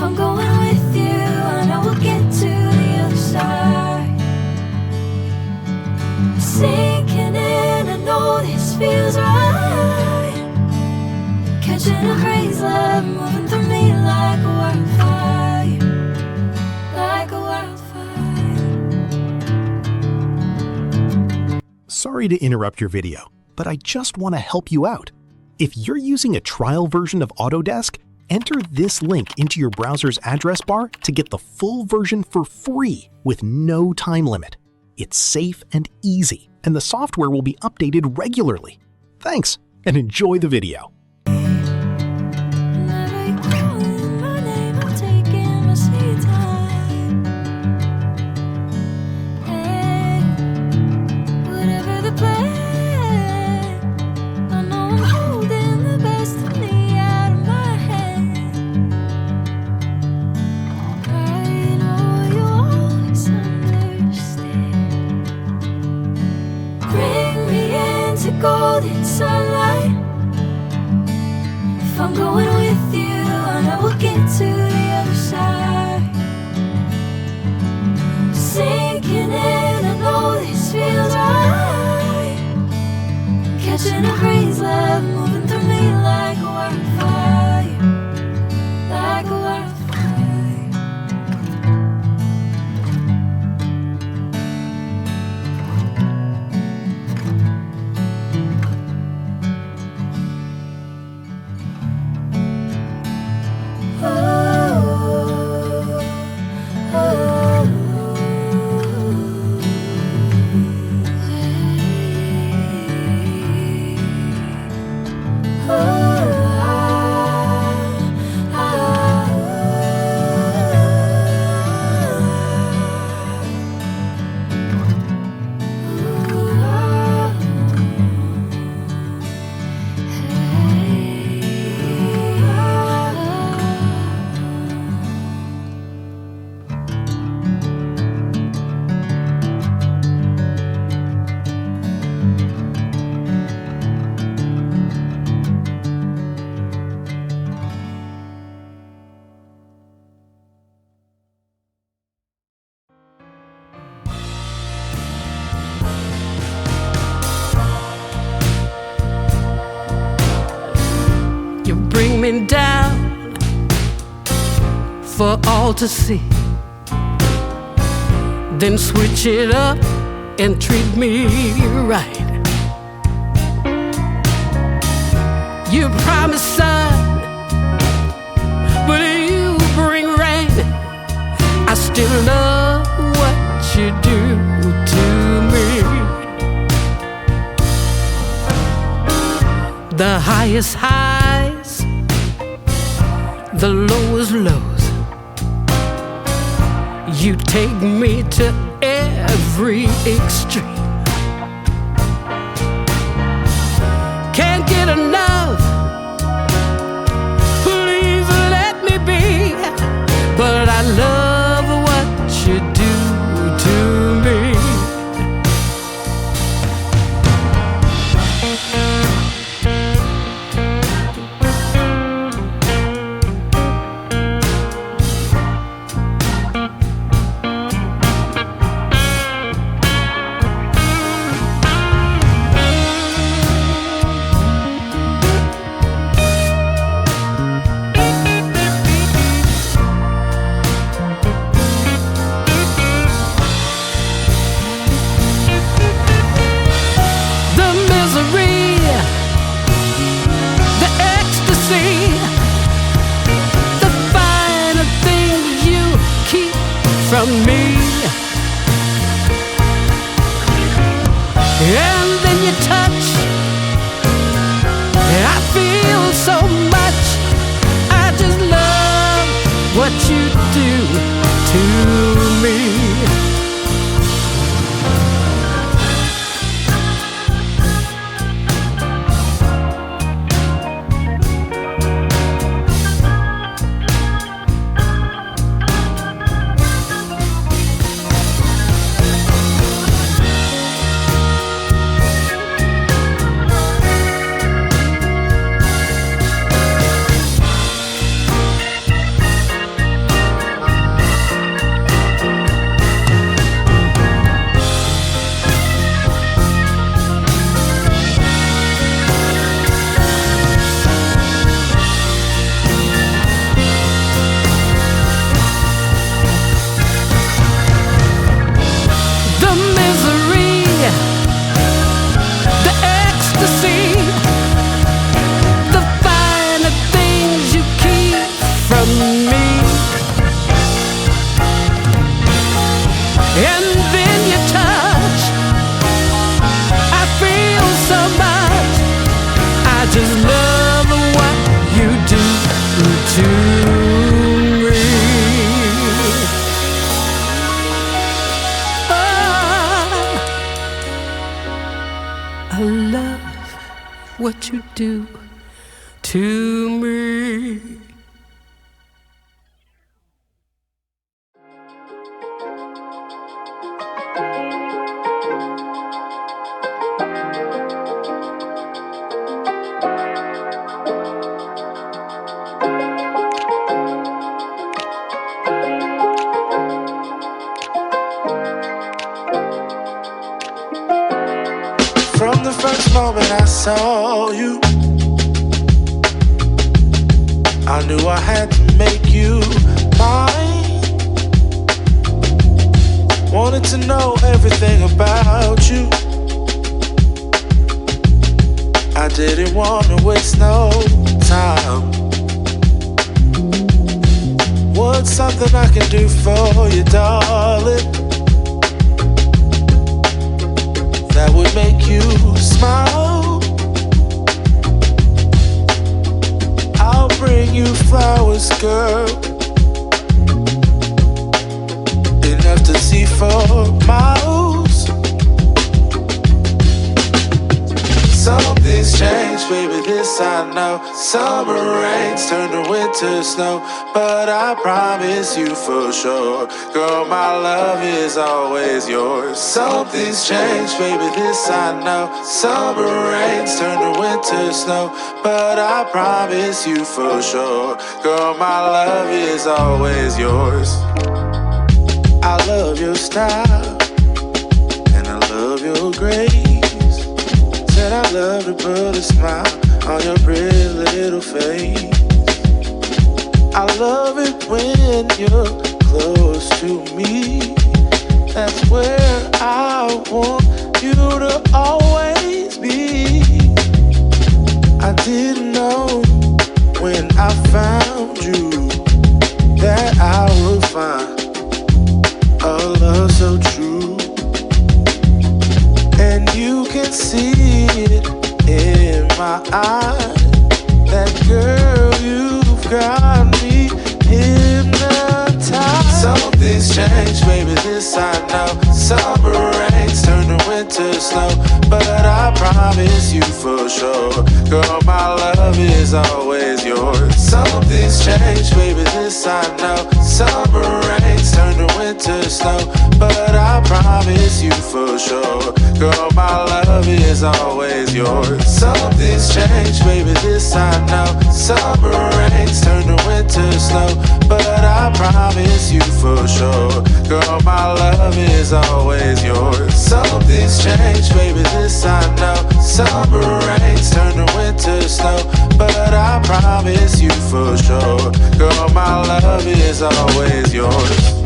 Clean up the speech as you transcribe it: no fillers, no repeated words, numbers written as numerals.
If I'm going with you, I know we'll get to the other side. Sinking in, I know this feels right. Catching a crazy love, moving through me like a wildfire. Like a wildfire. Sorry to interrupt your video, but I just want to help you out. If you're using a trial version of Autodesk, enter this link into your browser's address bar to get the full version for free with no time limit. It's safe and easy, and the software will be updated regularly. Thanks, and enjoy the video. Golden sunlight. If I'm going with you, I know we'll get to the other side. Sinking in, I know this feels right. Catching a crazy love, moving through me like a wildfire. Like a wildfire. You bring me down for all to see, then switch it up and treat me right. You promise sun, but you bring rain. I still love what you do to me. The highest highs, the lowest lows. You take me to every extreme. Can't get enough, please let me be. But I love what you do to me. From me, and then you touch, I feel so much. I just love what you do to me. me. I love what you do to me. From the first moment I saw you, I knew I had to make you mine. Wanted to know everything about you. I didn't want to waste no time. What's something I can do for you, darling, that would make you smile? I'll bring you flowers, girl, enough to see for miles. Something's changed, baby, this I know. Summer rains turn to winter snow, but I promise you for sure, girl, my love is always yours. Something's changed, baby, this I know. Summer rains turn to winter snow, but I promise you for sure, girl, my love is always yours. I love your style, and I love your grace. Said I love to put a smile on your pretty little face. I love it when you're close to me. That's where I want you to always be. I didn't know when I found you that I would find a love so true. And you can see it in my eyes. That girl, you've got me hypnotized. Something's changed, baby, this I know. Summer rains turn to winter snow, but I promise you for sure, girl, my love is always yours. Something's changed, baby, this I know. Summer rains turn to winter snow, but I promise you for sure, girl, my love is always yours. Something's changed, baby, this I know. Summer rains turn to winter snow, but I promise you for sure, girl, my love is always yours. Something's changed, baby, this I know. Summer rains turn to winter snow, but I promise you for sure, girl, my love is always yours.